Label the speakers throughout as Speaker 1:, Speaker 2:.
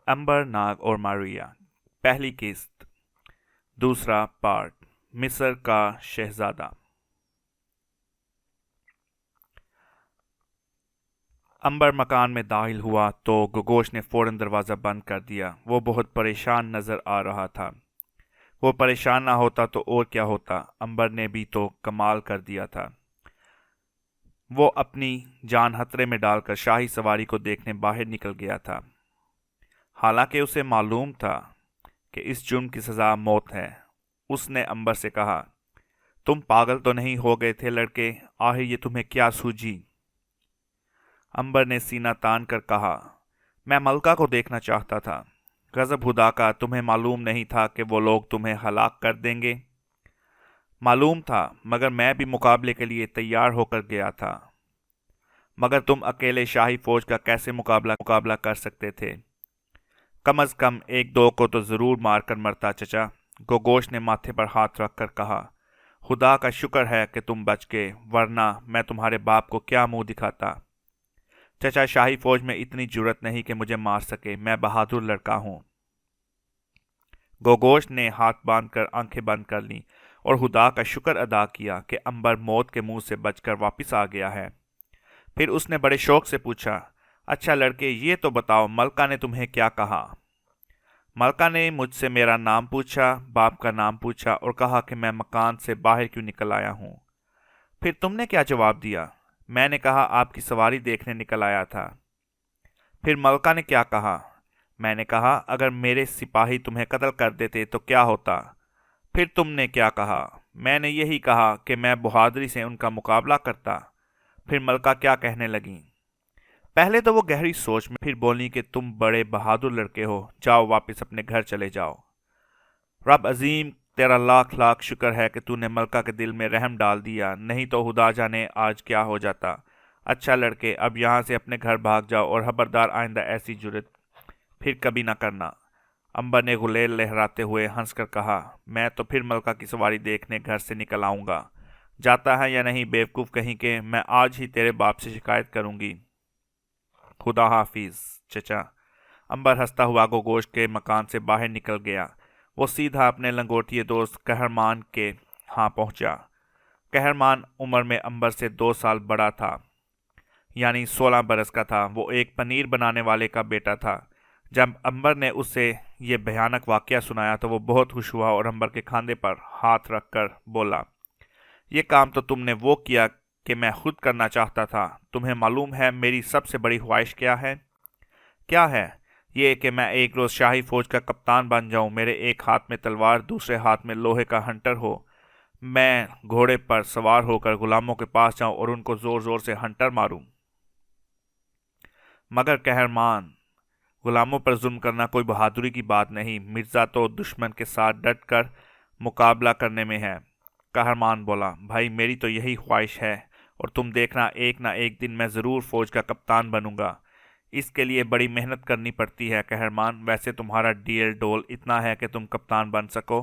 Speaker 1: अंबर, नाग और मारिया। पहली किस्त। दूसरा पार्ट, मिस्र का शहजादा। अंबर मकान में दाखिल हुआ तो गगोश ने फौरन दरवाज़ा बंद कर दिया। वो बहुत परेशान नजर आ रहा था। वो परेशान ना होता तो और क्या होता, अंबर ने भी तो कमाल कर दिया था। वो अपनी जान खतरे में डालकर शाही सवारी को देखने बाहर निकल गया था। हालांकि उसे मालूम था कि इस जुर्म की सज़ा मौत है। उसने अंबर से कहा, तुम पागल तो नहीं हो गए थे लड़के? आखिर ये तुम्हें क्या सूझी? अंबर ने सीना तान कर कहा, मैं मलका को देखना चाहता था। गजब खुदा का, तुम्हें मालूम नहीं था कि वो लोग तुम्हें हलाक कर देंगे? मालूम था, मगर मैं भी मुकाबले के लिए तैयार होकर गया था। मगर तुम अकेले शाही फौज का कैसे मुकाबला कर सकते थे? कम अज कम एक दो को तो जरूर मार कर मरता चचा। गोगोश ने माथे पर हाथ रखकर कहा, खुदा का शुक्र है कि तुम बच गए, वरना मैं तुम्हारे बाप को क्या मुंह दिखाता। चचा, शाही फौज में इतनी जुर्रत नहीं कि मुझे मार सके। मैं बहादुर लड़का हूं। गोगोश ने हाथ बांधकर आंखें बंद कर लीं और खुदा का शुक्र अदा किया कि अंबर मौत के मुंह से बचकर वापस आ गया है। फिर उसने बड़े शौक से पूछा, अच्छा लड़के, ये तो बताओ, मलका ने तुम्हें क्या कहा? मलका ने मुझसे मेरा नाम पूछा, बाप का नाम पूछा और कहा कि मैं मकान से बाहर क्यों निकल आया हूं। फिर तुमने क्या जवाब दिया? मैंने कहा आपकी सवारी देखने निकल आया था। फिर मलका ने क्या कहा? मैंने कहा अगर मेरे सिपाही तुम्हें कत्ल कर देते तो क्या होता। फिर तुमने क्या कहा? मैंने यही कहा कि मैं बहादुरी से उनका मुकाबला करता। फिर मलका क्या कहने लगी? पहले तो वो गहरी सोच में, फिर बोली कि तुम बड़े बहादुर लड़के हो, जाओ वापस अपने घर चले जाओ। रब अजीम, तेरा लाख लाख शुक्र है कि तूने मलका के दिल में रहम डाल दिया, नहीं तो खुदा जाने आज क्या हो जाता। अच्छा लड़के, अब यहाँ से अपने घर भाग जाओ और खबरदार आइंदा ऐसी जुर्रत फिर कभी ना करना। अंबर ने गुलेल लहराते हुए हंसकर कहा, मैं तो फिर मलका की सवारी देखने घर से निकल आऊंगा। जाता है या नहीं बेवकूफ़ कहीं के, मैं आज ही तेरे बाप से शिकायत करूंगी। खुदा हाफिज चचा। अंबर हंसता हुआ गोगोश के मकान से बाहर निकल गया। वो सीधा अपने लंगोटिए दोस्त कहरमान के यहाँ पहुंचा। कहरमान उम्र में अंबर से 2 साल बड़ा था, यानी 16 बरस का था। वो एक पनीर बनाने वाले का बेटा था। जब अंबर ने उससे ये भयानक वाकया सुनाया तो वो बहुत खुश हुआ और अंबर के खांधे पर हाथ रखकर बोला, ये काम तो तुमने वो किया कि मैं खुद करना चाहता था। तुम्हें मालूम है मेरी सबसे बड़ी ख्वाहिश क्या है? क्या है? ये कि मैं एक रोज़ शाही फौज का कप्तान बन जाऊं। मेरे एक हाथ में तलवार, दूसरे हाथ में लोहे का हंटर हो। मैं घोड़े पर सवार होकर गुलामों के पास जाऊं और उनको जोर जोर से हंटर मारूं। मगर कहरमान, गुलामों पर जुल्म करना कोई बहादुरी की बात नहीं। मिर्जा तो दुश्मन के साथ डट कर मुकाबला करने में है। कहरमान बोला, भाई मेरी तो यही ख्वाहिश है, और तुम देखना एक ना एक दिन मैं ज़रूर फौज का कप्तान बनूंगा। इसके लिए बड़ी मेहनत करनी पड़ती है कहरमान। वैसे तुम्हारा डील डोल इतना है कि तुम कप्तान बन सको।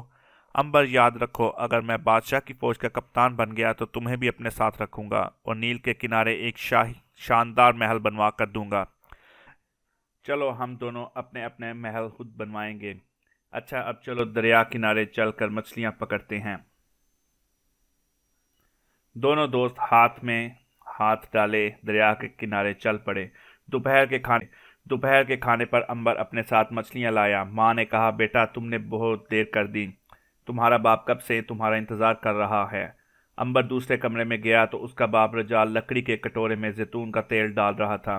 Speaker 1: अंबर, याद रखो, अगर मैं बादशाह की फौज का कप्तान बन गया तो तुम्हें भी अपने साथ रखूंगा और नील के किनारे एक शानदार महल बनवा कर दूंगा। चलो हम दोनों अपने अपने महल खुद बनवाएंगे। अच्छा, अब चलो दरिया किनारे चलकर मछलियां पकड़ते हैं। दोनों दोस्त हाथ में हाथ डाले दरिया के किनारे चल पड़े। दोपहर के खाने पर अंबर अपने साथ मछलियां लाया। माँ ने कहा, बेटा तुमने बहुत देर कर दी, तुम्हारा बाप कब से तुम्हारा इंतजार कर रहा है। अंबर दूसरे कमरे में गया तो उसका बाप रजाल लकड़ी के कटोरे में जैतून का तेल डाल रहा था।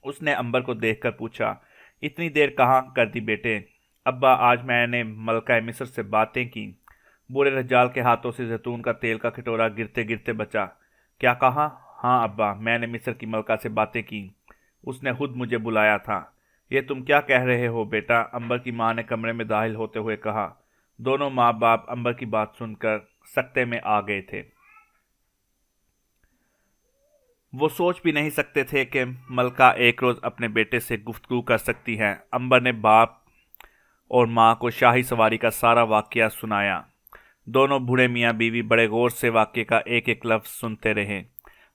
Speaker 1: उसने अंबर को देखकर पूछा, इतनी देर कहाँ कर दी बेटे? अब्बा, आज मैंने मलका मिस्र से बातें की। बूढ़े रज्जाल के हाथों से जैतून का तेल का कटोरा गिरते गिरते बचा। क्या कहा? हाँ अब्बा, मैंने मिस्र की मलका से बातें की। उसने खुद मुझे बुलाया था। ये तुम क्या कह रहे हो बेटा? अंबर की माँ ने कमरे में दाखिल होते हुए कहा। दोनों माँ बाप अंबर की बात सुनकर सकते में आ गए थे। वो सोच भी नहीं सकते थे कि मलका एक रोज़ अपने बेटे से गुफ्तगू कर सकती है। अंबर ने बाप और माँ को शाही सवारी का सारा वाकया सुनाया। दोनों बूढ़े मियाँ बीवी बड़े गौर से वाकये का एक एक लफ्ज़ सुनते रहे।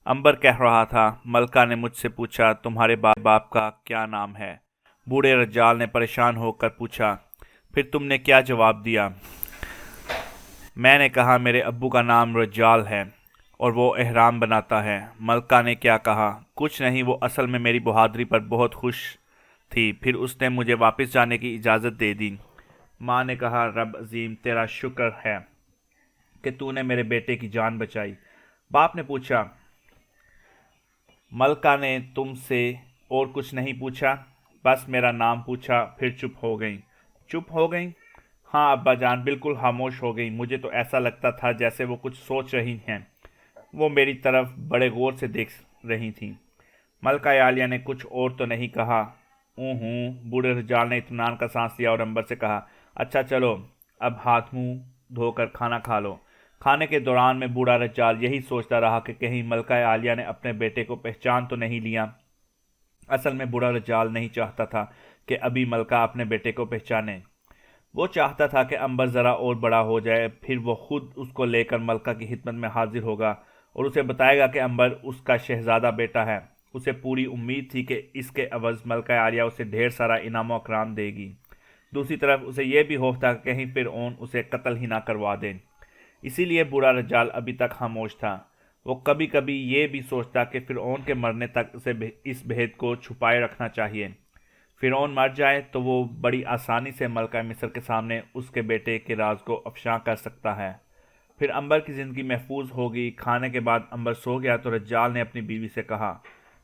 Speaker 1: अंबर कह रहा था, मलका ने मुझसे पूछा, तुम्हारे बाप का क्या नाम है? बूढ़े रज्जाल ने परेशान होकर पूछा, फिर तुमने क्या जवाब दिया? मैंने कहा, मेरे अब्बू का नाम रज्जाल है और वो एहराम बनाता है। मलका ने क्या कहा? कुछ नहीं, वो असल में मेरी बहादुरी पर बहुत खुश थी, फिर उसने मुझे वापस जाने की इजाज़त दे दी। माँ ने कहा, रब अजीम, तेरा शुक्र है कि तूने मेरे बेटे की जान बचाई। बाप ने पूछा, मलका ने तुमसे और कुछ नहीं पूछा? बस मेरा नाम पूछा, फिर चुप हो गई। चुप हो गई? हाँ अब्बा जान, बिल्कुल खामोश हो गई। मुझे तो ऐसा लगता था जैसे वो कुछ सोच रही हैं। वो मेरी तरफ बड़े गौर से देख रही थीं। मलका आलिया ने कुछ और तो नहीं कहा। हूँ। बूढ़े रजाल ने इत्मीनान का सांस लिया और अंबर से कहा, अच्छा चलो, अब हाथ मुंह धोकर खाना खा लो। खाने के दौरान में बूढ़ा रजाल यही सोचता रहा कि कहीं मलका आलिया ने अपने बेटे को पहचान तो नहीं लिया। असल में बूढ़ा रजाल नहीं चाहता था कि अभी मलका अपने बेटे को पहचाने। वो चाहता था कि अंबर ज़रा और बड़ा हो जाए, फिर वो खुद उसको लेकर मलका की खिदमत में हाजिर होगा और उसे बताएगा कि अंबर उसका शहजादा बेटा है। उसे पूरी उम्मीद थी कि इसके अवज़ मलका आलिया उसे ढेर सारा इनाम अकराम देगी। दूसरी तरफ उसे यह भी खौफ था कि कहीं फ़िरऔन उसे कत्ल ही ना करवा दे। इसीलिए बूढ़ा रज्जाल अभी तक खामोश था। वो कभी कभी ये भी सोचता कि फ़िरऔन के मरने तक उसे इस भेद को छुपाए रखना चाहिए। फ़िरऔन मर जाए तो वो बड़ी आसानी से मलका मिस्र के सामने उसके बेटे के राज को अफशां कर सकता है। फिर अंबर की ज़िंदगी महफूज होगी। खाने के बाद अंबर सो गया तो रज्जाल ने अपनी बीवी से कहा,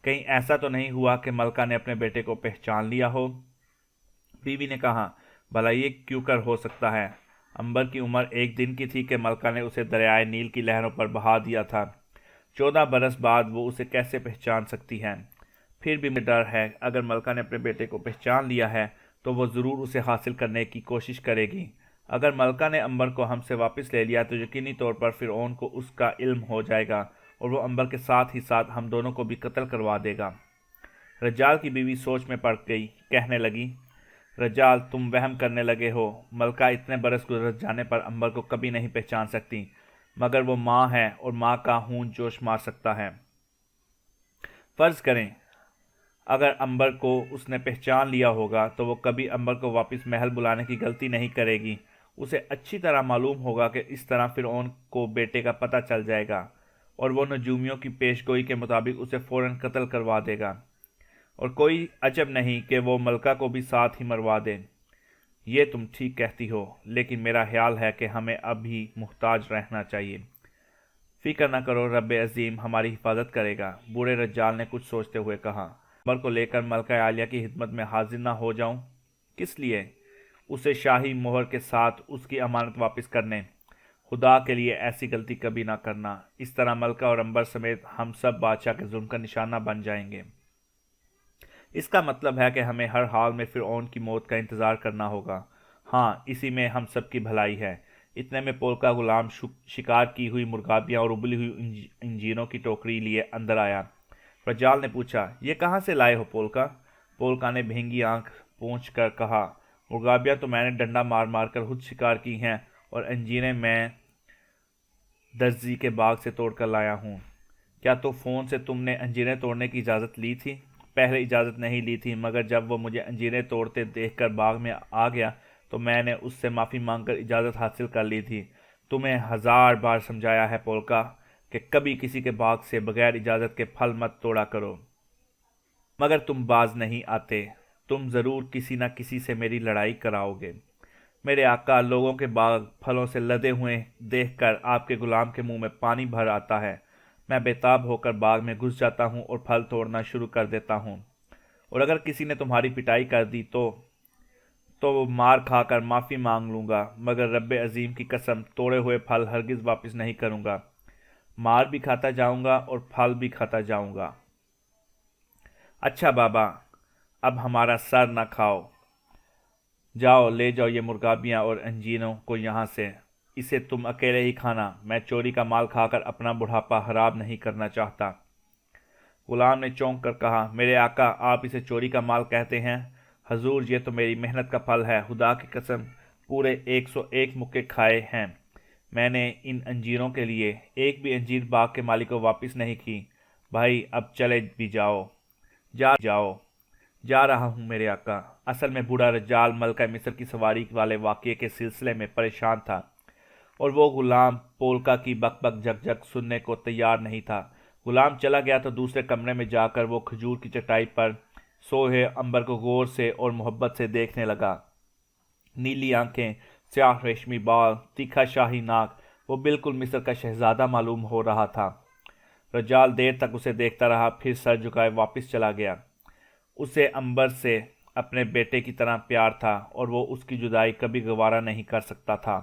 Speaker 1: कहीं ऐसा तो नहीं हुआ कि मलका ने अपने बेटे को पहचान लिया हो? बीवी ने कहा, भला ये क्यों कर हो सकता है? अंबर की उम्र एक दिन की थी कि मलका ने उसे दरियाए नील की लहरों पर बहा दिया था। 14 बरस बाद वो उसे कैसे पहचान सकती है? फिर भी मुझे डर है, अगर मलका ने अपने बेटे को पहचान लिया है तो वो ज़रूर उसे हासिल करने की कोशिश करेगी। अगर मलका ने अंबर को हमसे वापस ले लिया तो यकीनी तौर पर फ़िरऔन को उसका इल्म हो जाएगा और वो अंबर के साथ ही साथ हम दोनों को भी कत्ल करवा देगा। रज्जाल की बीवी सोच में पड़ गई। कहने लगी, रज्जाल, तुम वहम करने लगे हो। मलका इतने बरस गुजर जाने पर अंबर को कभी नहीं पहचान सकती, मगर वो माँ है और माँ का खून जोश मार सकता है। फ़र्ज़ करें अगर अंबर को उसने पहचान लिया होगा तो वो कभी अंबर को वापस महल बुलाने की गलती नहीं करेगी। उसे अच्छी तरह मालूम होगा कि इस तरह फ़िरऔन को बेटे का पता चल जाएगा और वो नजूमियों की पेशगोई के मुताबिक उसे फ़ौरन कत्ल करवा देगा। और कोई अजब नहीं कि वो मलका को भी साथ ही मरवा दे। ये तुम ठीक कहती हो, लेकिन मेरा ख्याल है कि हमें अभी मुहताज रहना चाहिए। फिक्र न करो, रब अजीम हमारी हिफाजत करेगा। बूढ़े रज्जाल ने कुछ सोचते हुए कहा, अंबर को लेकर मलका आलिया की खिदमत में हाजिर ना हो जाऊं? किस लिए? उसे शाही मोहर के साथ उसकी अमानत वापस करने। खुदा के लिए ऐसी गलती कभी ना करना। इस तरह मलका और अंबर समेत हम सब बादशाह के जुल्म का निशाना बन जाएंगे। इसका मतलब है कि हमें हर हाल में फ़िरऔन की मौत का इंतज़ार करना होगा। हाँ, इसी में हम सब की भलाई है। इतने में पोलका गुलाम शिकार की हुई मुर्गाबियाँ और उबली हुई इंजीरों की टोकरी लिए अंदर आया। रज्जाल ने पूछा, ये कहाँ से लाए हो पोलका? पोलका ने भींगी आंख पोंछ कर कहा, मुर्गाबियाँ तो मैंने डंडा मार मार कर खुद शिकार की हैं और अंजीरें मैं दर्जी के बाग से तोड़ कर लाया हूँ। क्या तो फ़ोन से तुमने अंजीरें तोड़ने की इजाज़त ली थी? पहले इजाज़त नहीं ली थी, मगर जब वो मुझे अंजीरें तोड़ते देखकर बाग में आ गया तो मैंने उससे माफ़ी मांगकर इजाज़त हासिल कर ली थी। तुम्हें 1000 बार समझाया है पोलका कि कभी किसी के बाग से बगैर इजाज़त के फल मत तोड़ा करो, मगर तुम बाज नहीं आते। तुम ज़रूर किसी न किसी से मेरी लड़ाई कराओगे। मेरे आका, लोगों के बाग फलों से लदे हुए देखकर आपके गुलाम के मुंह में पानी भर आता है। मैं बेताब होकर बाग में घुस जाता हूँ और फल तोड़ना शुरू कर देता हूँ। और अगर किसी ने तुम्हारी पिटाई कर दी तो मार खाकर माफ़ी मांग लूँगा, मगर रब्बे अजीम की कसम, तोड़े हुए फल हरगिज़ वापस नहीं करूँगा। मार भी खाता जाऊँगा और फल भी खाता जाऊँगा। अच्छा बाबा, अब हमारा सर न खाओ। जाओ, ले जाओ ये मुर्गाबियाँ और अंजीरों को यहाँ से। इसे तुम अकेले ही खाना। मैं चोरी का माल खाकर अपना बुढ़ापा खराब नहीं करना चाहता। गुलाम ने चौंक कर कहा, मेरे आका, आप इसे चोरी का माल कहते हैं? हजूर, ये तो मेरी मेहनत का फल है। खुदा की कसम, पूरे 101 मुक्के खाए हैं मैंने इन अंजीरों के लिए। एक भी अंजीर बाग के मालिक को वापस नहीं की। भाई, अब चले भी जाओ। जाओ। جا رہا ہوں میرے آقا۔ اصل میں بوڑھا رجال ملکہ مصر کی سواری والے واقعے کے سلسلے میں پریشان تھا، اور وہ غلام پولکا کی بک بک جھک جھک سننے کو تیار نہیں تھا۔ غلام چلا گیا تو دوسرے کمرے میں جا کر وہ کھجور کی چٹائی پر سوئے عنبر کو غور سے اور محبت سے دیکھنے لگا۔ نیلی آنکھیں، سیاہ ریشمی بال، تیکھا شاہی ناک، وہ بالکل مصر کا شہزادہ معلوم ہو رہا تھا۔ رجال دیر تک اسے دیکھتا رہا، پھر سر جھکائے واپس چلا گیا۔ اسے عنبر سے اپنے بیٹے کی طرح پیار تھا، اور وہ اس کی جدائی کبھی گوارا نہیں کر سکتا تھا۔